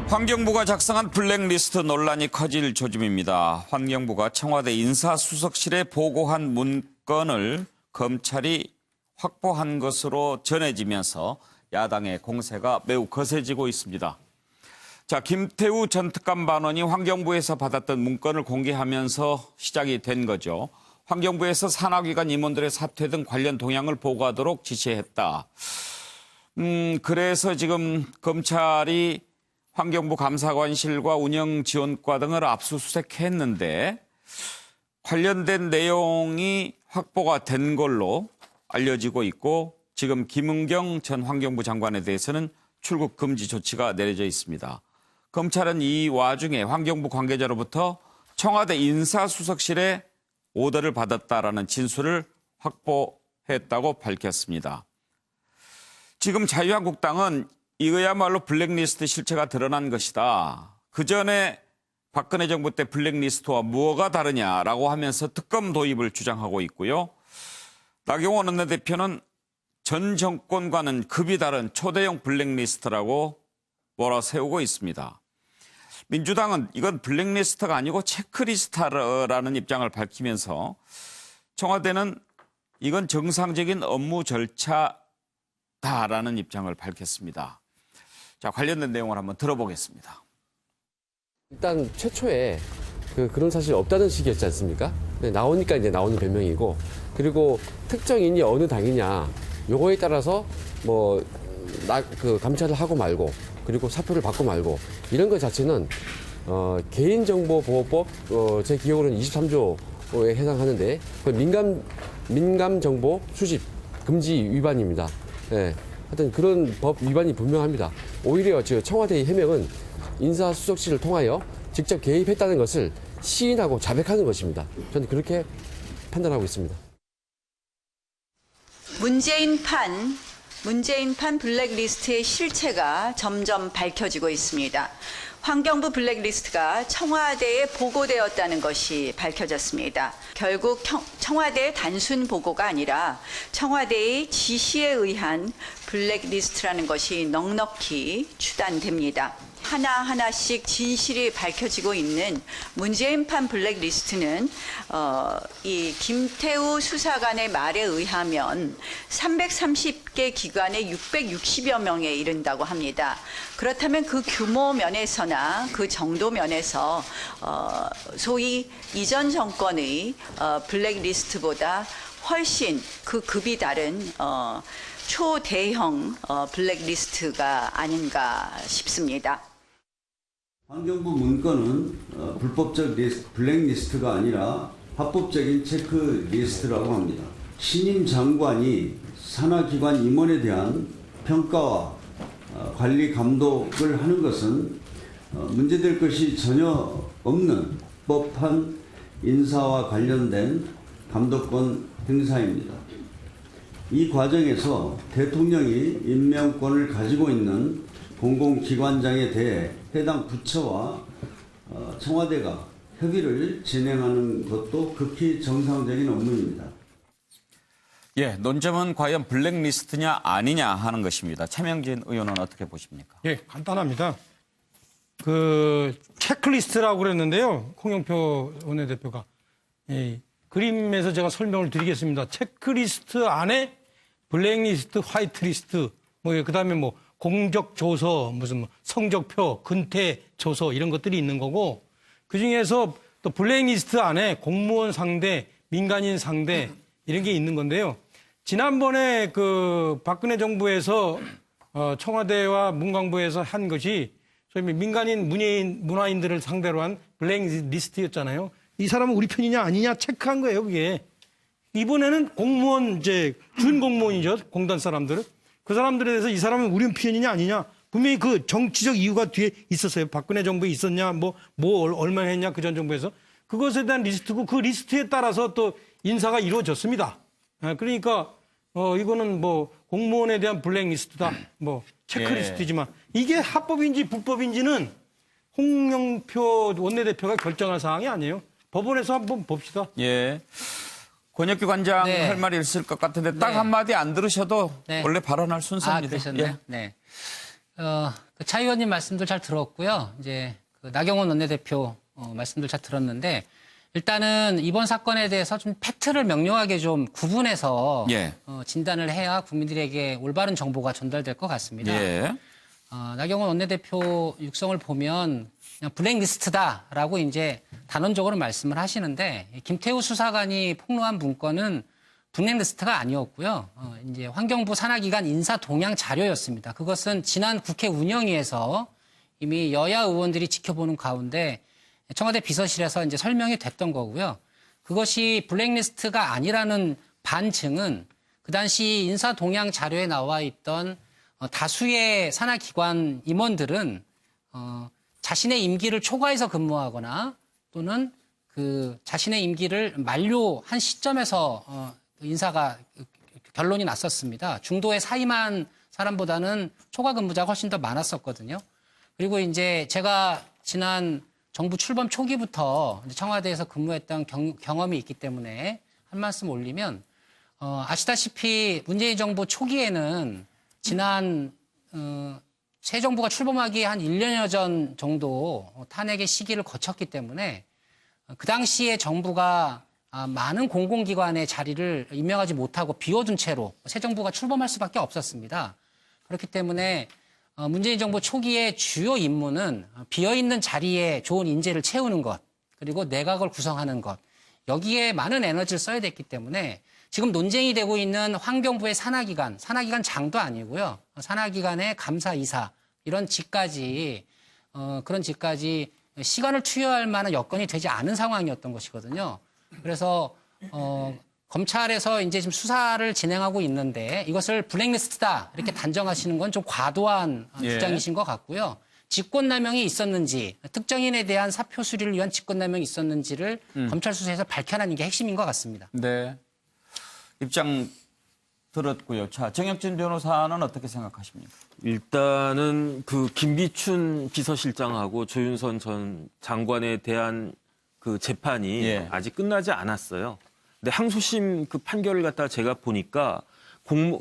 환경부가 작성한 블랙리스트 논란이 커질 조짐입니다. 환경부가 청와대 인사수석실에 보고한 문건을 검찰이 확보한 것으로 전해지면서 야당의 공세가 매우 거세지고 있습니다. 자, 김태우 전 특감반원이 환경부에서 받았던 문건을 공개하면서 시작이 된 거죠. 환경부에서 산하기관 임원들의 사퇴 등 관련 동향을 보고하도록 지시했다. 그래서 지금 검찰이 환경부 감사관실과 운영지원과 등을 압수수색했는데 관련된 내용이 확보가 된 걸로 알려지고 있고 지금 김은경 전 환경부 장관에 대해서는 출국 금지 조치가 내려져 있습니다. 검찰은 이 와중에 환경부 관계자로부터 청와대 인사수석실에 오더를 받았다라는 진술을 확보했다고 밝혔습니다. 지금 자유한국당은 이거야말로 블랙리스트 실체가 드러난 것이다. 그전에 박근혜 정부 때 블랙리스트와 뭐가 다르냐라고 하면서 특검 도입을 주장하고 있고요. 나경원 원내대표는 전 정권과는 급이 다른 초대형 블랙리스트라고 몰아세우고 있습니다. 민주당은 이건 블랙리스트가 아니고 체크리스트라는 입장을 밝히면서 청와대는 이건 정상적인 업무 절차다라는 입장을 밝혔습니다. 자, 관련된 내용을 한번 들어보겠습니다. 일단 최초에 그런 사실이 없다는 식이었지 않습니까? 나오니까 이제 나오는 변명이고, 그리고 특정인이 어느 당이냐 요거에 따라서 감찰을 하고 말고, 그리고 사표를 받고 말고, 이런 것 자체는 개인정보보호법 제 기억으로는 23조에 해당하는데 민감 정보 수집 금지 위반입니다. 네. 하여튼 그런 법 위반이 분명합니다. 오히려 청와대의 해명은 인사수석실을 통하여 직접 개입했다는 것을 시인하고 자백하는 것입니다. 저는 그렇게 판단하고 있습니다. 문재인 판 블랙리스트의 실체가 점점 밝혀지고 있습니다. 환경부 블랙리스트가 청와대에 보고되었다는 것이 밝혀졌습니다. 결국 청와대의 단순 보고가 아니라 청와대의 지시에 의한 블랙리스트라는 것이 넉넉히 추단됩니다. 하나하나씩 진실이 밝혀지고 있는 문재인판 블랙리스트는 이 김태우 수사관의 말에 의하면 330개 기관에 660여 명에 이른다고 합니다. 그렇다면 그 규모 면에서나 그 정도 면에서 소위 이전 정권의 블랙리스트보다 훨씬 그 급이 다른 초대형 블랙리스트가 아닌가 싶습니다. 환경부 문건은 불법적 블랙리스트가 아니라 합법적인 체크리스트라고 합니다. 신임 장관이 산하기관 임원에 대한 평가와 관리 감독을 하는 것은 문제될 것이 전혀 없는 법한 인사와 관련된 감독권 행사입니다. 이 과정에서 대통령이 임명권을 가지고 있는 공공기관장에 대해 해당 부처와 청와대가 협의를 진행하는 것도 극히 정상적인 업무입니다. 예, 논점은 과연 블랙리스트냐 아니냐 하는 것입니다. 최명진 의원은 어떻게 보십니까? 예, 간단합니다. 체크리스트라고 그랬는데요. 홍영표 원내대표가. 예, 그림에서 제가 설명을 드리겠습니다. 체크리스트 안에 블랙리스트, 화이트리스트, 그다음에 공적 조서, 성적표, 근태 조서 이런 것들이 있는 거고, 그 중에서 또 블랙리스트 안에 공무원 상대, 민간인 상대 이런 게 있는 건데요. 지난번에 박근혜 정부에서 청와대와 문광부에서 한 것이 소위 민간인 문화인들을 상대로 한 블랙리스트였잖아요. 이 사람은 우리 편이냐 아니냐 체크한 거예요, 그게. 이번에는 공무원, 준공무원이죠, 공단 사람들은. 그 사람들에 대해서 이 사람은 우리 편이냐 아니냐 분명히 그 정치적 이유가 뒤에 있었어요. 박근혜 정부에 있었냐, 얼마나 했냐, 그 전 정부에서. 그것에 대한 리스트고 그 리스트에 따라서 또 인사가 이루어졌습니다. 그러니까, 이거는 공무원에 대한 블랙리스트다, 체크리스트지만 이게 합법인지 불법인지는 홍영표 원내대표가 결정할 사항이 아니에요. 법원에서 한번 봅시다. 예. 권혁기 관장 할 말이 있을 것 같은데 딱 한마디 안 들으셔도 원래 발언할 순서입니다. 그러셨네요. 예. 네. 차 의원님 말씀도 잘 들었고요. 이제 그 나경원 원내대표 말씀도 잘 들었는데 일단은 이번 사건에 대해서 좀 팩트를 명료하게 좀 구분해서 예. 진단을 해야 국민들에게 올바른 정보가 전달될 것 같습니다. 예. 나경원 원내대표 육성을 보면 그냥 블랙리스트다라고 이제 단언적으로 말씀을 하시는데 김태우 수사관이 폭로한 문건은 블랙리스트가 아니었고요. 이제 환경부 산하기관 인사 동향 자료였습니다. 그것은 지난 국회 운영위에서 이미 여야 의원들이 지켜보는 가운데 청와대 비서실에서 이제 설명이 됐던 거고요. 그것이 블랙리스트가 아니라는 반증은 그 당시 인사 동향 자료에 나와 있던 다수의 산하기관 임원들은 자신의 임기를 초과해서 근무하거나 또는 그 자신의 임기를 만료한 시점에서 인사가 결론이 났었습니다. 중도에 사임한 사람보다는 초과 근무자가 훨씬 더 많았었거든요. 그리고 이제 제가 지난 정부 출범 초기부터 청와대에서 근무했던 경험이 있기 때문에 한 말씀 올리면 아시다시피 문재인 정부 초기에는 지난 새 정부가 출범하기 한 1년여 전 정도 탄핵의 시기를 거쳤기 때문에 그 당시에 정부가 많은 공공기관의 자리를 임명하지 못하고 비워둔 채로 새 정부가 출범할 수밖에 없었습니다. 그렇기 때문에 문재인 정부 초기의 주요 임무는 비어있는 자리에 좋은 인재를 채우는 것, 그리고 내각을 구성하는 것, 여기에 많은 에너지를 써야 됐기 때문에 지금 논쟁이 되고 있는 환경부의 산하기관 장도 아니고요. 산하기관의 감사이사, 이런 직까지, 그런 직까지 시간을 투여할 만한 여건이 되지 않은 상황이었던 것이거든요. 그래서, 검찰에서 이제 지금 수사를 진행하고 있는데 이것을 블랙리스트다 이렇게 단정하시는 건 좀 과도한 주장이신 것 같고요. 직권남용이 있었는지, 특정인에 대한 사표 수리를 위한 직권남용이 있었는지를 검찰 수사에서 밝혀내는 게 핵심인 것 같습니다. 네. 입장 들었고요. 자, 정혁진 변호사는 어떻게 생각하십니까? 일단은 그 김기춘 비서실장하고 조윤선 전 장관에 대한 그 재판이 예. 아직 끝나지 않았어요. 근데 항소심 그 판결을 갖다가 제가 보니까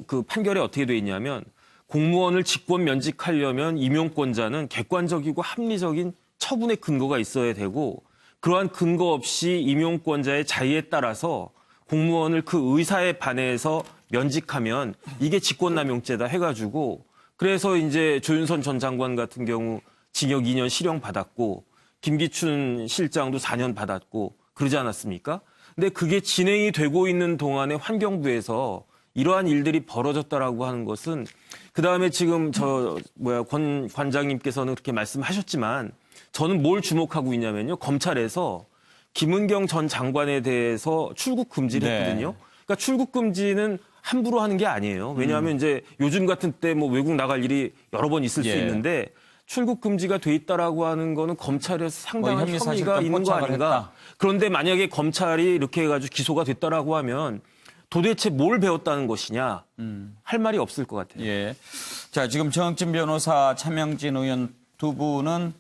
그 판결에 어떻게 돼 있냐면 공무원을 직권 면직하려면 임용권자는 객관적이고 합리적인 처분의 근거가 있어야 되고 그러한 근거 없이 임용권자의 자의에 따라서 공무원을 그 의사에 반해서 면직하면 이게 직권남용죄다 해가지고 그래서 이제 조윤선 전 장관 같은 경우 징역 2년 실형 받았고 김기춘 실장도 4년 받았고 그러지 않았습니까? 근데 그게 진행이 되고 있는 동안에 환경부에서 이러한 일들이 벌어졌다라고 하는 것은 그다음에 지금 권 관장님께서는 그렇게 말씀하셨지만 저는 뭘 주목하고 있냐면요. 검찰에서 김은경 전 장관에 대해서 출국 금지를 했거든요. 그러니까 출국 금지는 함부로 하는 게 아니에요. 왜냐하면 이제 요즘 같은 때 뭐 외국 나갈 일이 여러 번 있을 수 있는데 출국 금지가 돼 있다라고 하는 거는 검찰에서 상당한 혐의가 있는 거 아닌가. 그런데 만약에 검찰이 이렇게 해가지고 기소가 됐다라고 하면 도대체 뭘 배웠다는 것이냐 할 말이 없을 것 같아요. 예. 자, 지금 정혁진 변호사, 차명진 의원 두 분은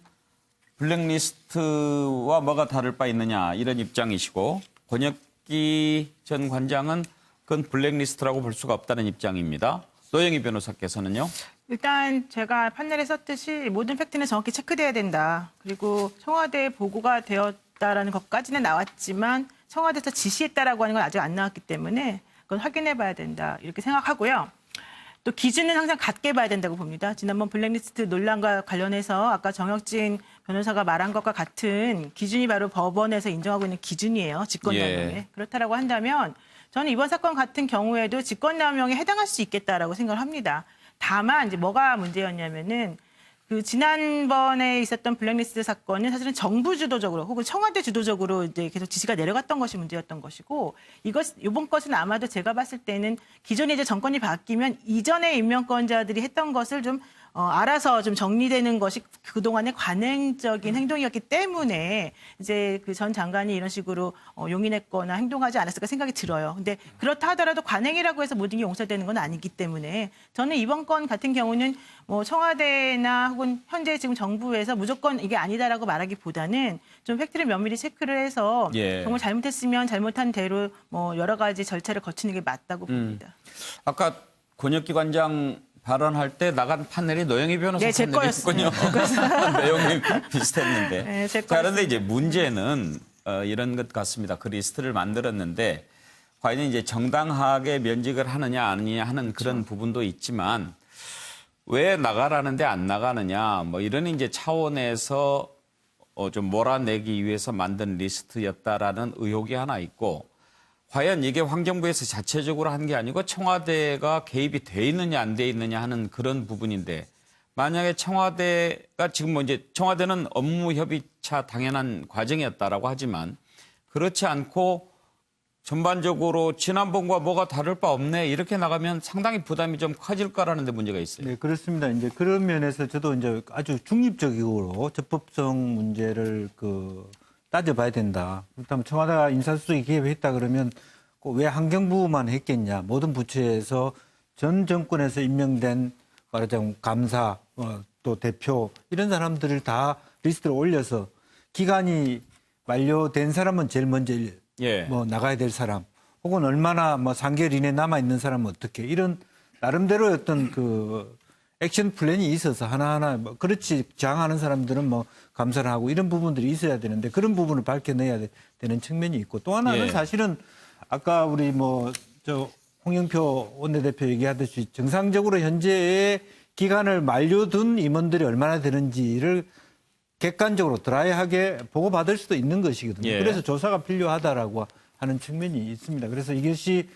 블랙리스트와 뭐가 다를 바 있느냐 이런 입장이시고 권혁기 전 관장은 그건 블랙리스트라고 볼 수가 없다는 입장입니다. 노영희 변호사께서는요? 일단 제가 판넬에 썼듯이 모든 팩트는 정확히 체크돼야 된다. 그리고 청와대에 보고가 되었다라는 것까지는 나왔지만 청와대에서 지시했다라고 하는 건 아직 안 나왔기 때문에 그건 확인해 봐야 된다. 이렇게 생각하고요. 또 기준은 항상 같게 봐야 된다고 봅니다. 지난번 블랙리스트 논란과 관련해서 아까 정혁진 변호사가 말한 것과 같은 기준이 바로 법원에서 인정하고 있는 기준이에요. 직권남용에. 그렇다라고 한다면 저는 이번 사건 같은 경우에도 직권남용에 해당할 수 있겠다라고 생각을 합니다. 다만 이제 뭐가 문제였냐면은 그 지난번에 있었던 블랙리스트 사건은 사실은 정부 주도적으로 혹은 청와대 주도적으로 이제 계속 지시가 내려갔던 것이 문제였던 것이고 이번 것은 아마도 제가 봤을 때는 기존에 이제 정권이 바뀌면 이전의 임명권자들이 했던 것을 좀 알아서 좀 정리되는 것이 그동안의 관행적인 행동이었기 때문에 이제 그 전 장관이 이런 식으로 용인했거나 행동하지 않았을까 생각이 들어요. 근데 그렇다 하더라도 관행이라고 해서 모든 게 용서되는 건 아니기 때문에 저는 이번 건 같은 경우는 뭐 청와대나 혹은 현재 지금 정부에서 무조건 이게 아니다라고 말하기보다는 좀 팩트를 면밀히 체크를 해서 정말 잘못했으면 잘못한 대로 뭐 여러 가지 절차를 거치는 게 맞다고 봅니다. 아까 권혁기 관장 발언할 때 나간 판넬이 노영희 변호사 네, 제 판넬이었군요. 내용이 비슷했는데. 네, 제 자, 그런데 이제 문제는 이런 것 같습니다. 그 리스트를 만들었는데 과연 이제 정당하게 면직을 하느냐 아니냐 하는 그런 부분도 있지만 왜 나가라는데 안 나가느냐 뭐 이런 이제 차원에서 좀 몰아내기 위해서 만든 리스트였다라는 의혹이 하나 있고 과연 이게 환경부에서 자체적으로 한 게 아니고 청와대가 개입이 돼 있느냐 안 돼 있느냐 하는 그런 부분인데 만약에 청와대가 지금 뭐 이제 청와대는 업무 협의차 당연한 과정이었다라고 하지만 그렇지 않고 전반적으로 지난번과 뭐가 다를 바 없네 이렇게 나가면 상당히 부담이 좀 커질 거라는 데 문제가 있어요. 네, 그렇습니다. 이제 그런 면에서 저도 이제 아주 중립적으로 적법성 문제를 따져봐야 된다. 그렇다면 청와대가 인사수석이 개입했다 그러면 왜 환경부만 했겠냐. 모든 부처에서 전 정권에서 임명된 말하자면 감사, 또 대표 이런 사람들을 다 리스트를 올려서 기간이 만료된 사람은 제일 먼저 나가야 될 사람 혹은 얼마나 3개월 이내 남아있는 사람은 어떻게 이런 나름대로 어떤 액션 플랜이 있어서 하나하나 그렇지 저항하는 사람들은 감사를 하고 이런 부분들이 있어야 되는데 그런 부분을 밝혀내야 되는 측면이 있고 또 하나는 사실은 아까 우리 홍영표 원내대표 얘기하듯이 정상적으로 현재의 기간을 만료둔 임원들이 얼마나 되는지를 객관적으로 드라이하게 보고받을 수도 있는 것이거든요. 예. 그래서 조사가 필요하다라고 하는 측면이 있습니다. 그래서 이것이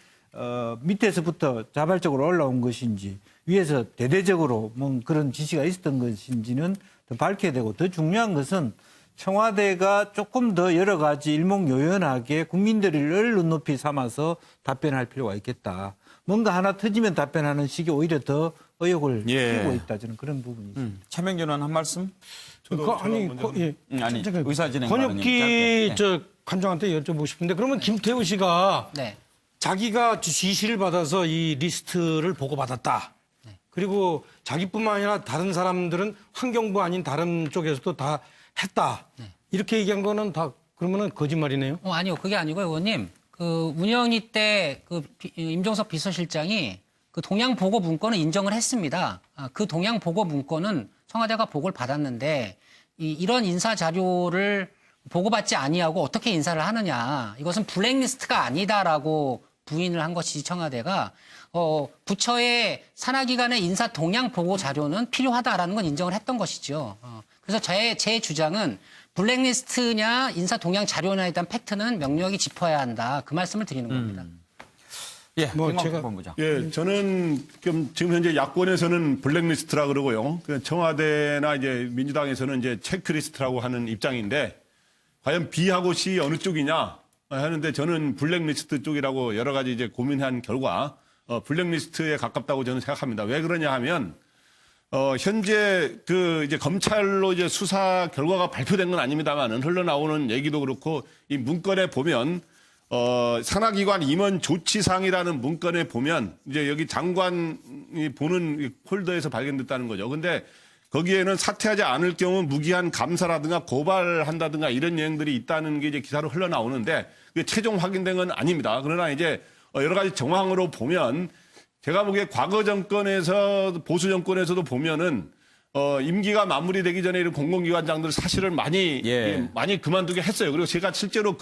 밑에서부터 자발적으로 올라온 것인지 위에서 대대적으로 그런 지시가 있었던 것인지는 더 밝혀야 되고 더 중요한 것은 청와대가 조금 더 여러 가지 일목요연하게 국민들을 눈높이 삼아서 답변할 필요가 있겠다. 뭔가 하나 터지면 답변하는 식이 오히려 더 의혹을 키우고 있다. 저는 그런 부분이 있습니다. 차명준 의원 한 말씀? 아니, 의사진행 권혁기 관장한테 여쭤보고 싶은데 그러면 김태우 씨가 네. 자기가 지시를 받아서 이 리스트를 보고받았다. 그리고 자기뿐만 아니라 다른 사람들은 환경부 아닌 다른 쪽에서도 다 했다. 이렇게 얘기한 거는 다 그러면은 거짓말이네요. 아니요. 그게 아니고요, 의원님. 운영위 때 임종석 비서실장이 그 동향 보고 문건을 인정을 했습니다. 그 동향 보고 문건은 청와대가 보고를 받았는데 이런 인사 자료를 보고받지 아니하고 어떻게 인사를 하느냐. 이것은 블랙리스트가 아니다라고 부인을 한 것이지 청와대가 부처의 산하기관의 인사 동향 보고 자료는 필요하다라는 건 인정을 했던 것이죠. 그래서 제 주장은 블랙리스트냐 인사 동향 자료냐에 대한 팩트는 명료하게 짚어야 한다. 그 말씀을 드리는 겁니다. 예, 제가 본부장. 예, 저는 지금 현재 야권에서는 블랙리스트라 그러고요. 청와대나 이제 민주당에서는 이제 체크리스트라고 하는 입장인데 과연 B하고 C 어느 쪽이냐 하는데 저는 블랙리스트 쪽이라고 여러 가지 이제 고민한 결과 블랙리스트에 가깝다고 저는 생각합니다. 왜 그러냐 하면 현재 이제 검찰로 이제 수사 결과가 발표된 건 아닙니다만은 흘러나오는 얘기도 그렇고 이 문건에 보면 산하기관 임원 조치상이라는 문건에 보면 이제 여기 장관이 보는 폴더에서 발견됐다는 거죠. 근데 거기에는 사퇴하지 않을 경우 무기한 감사라든가 고발한다든가 이런 내용들이 있다는 게 이제 기사로 흘러나오는데 그게 최종 확인된 건 아닙니다. 그러나 이제 여러 가지 정황으로 보면 제가 보기에 과거 정권에서 보수 정권에서도 보면은 임기가 마무리되기 전에 이런 공공기관장들 사실은 많이 그만두게 했어요. 그리고 제가 실제로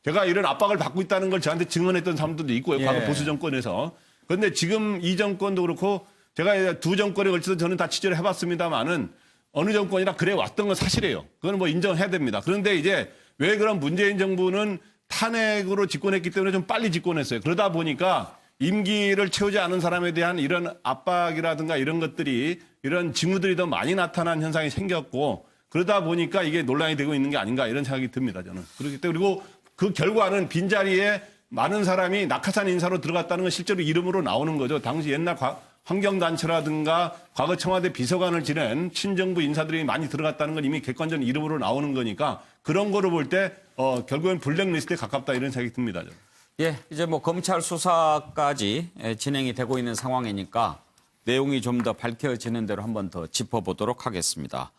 제가 이런 압박을 받고 있다는 걸 저한테 증언했던 사람들도 있고요. 과거 보수 정권에서. 그런데 지금 이 정권도 그렇고 제가 두 정권에 걸쳐서 저는 다 취재를 해봤습니다만은 어느 정권이나 그래 왔던 건 사실이에요. 그건 인정해야 됩니다. 그런데 이제 왜 그런 문재인 정부는 탄핵으로 집권했기 때문에 좀 빨리 집권했어요. 그러다 보니까 임기를 채우지 않은 사람에 대한 이런 압박이라든가 이런 것들이 이런 징후들이 더 많이 나타난 현상이 생겼고 그러다 보니까 이게 논란이 되고 있는 게 아닌가 이런 생각이 듭니다. 저는. 그렇기 때문에 그리고 그 결과는 빈자리에 많은 사람이 낙하산 인사로 들어갔다는 건 실제로 이름으로 나오는 거죠. 당시 옛날 환경단체라든가 과거 청와대 비서관을 지낸 친정부 인사들이 많이 들어갔다는 건 이미 객관적인 이름으로 나오는 거니까 그런 거로 볼 때 결국엔 블랙리스트에 가깝다 이런 생각이 듭니다. 저는. 예, 이제 검찰 수사까지 진행이 되고 있는 상황이니까 내용이 좀 더 밝혀지는 대로 한번 더 짚어보도록 하겠습니다.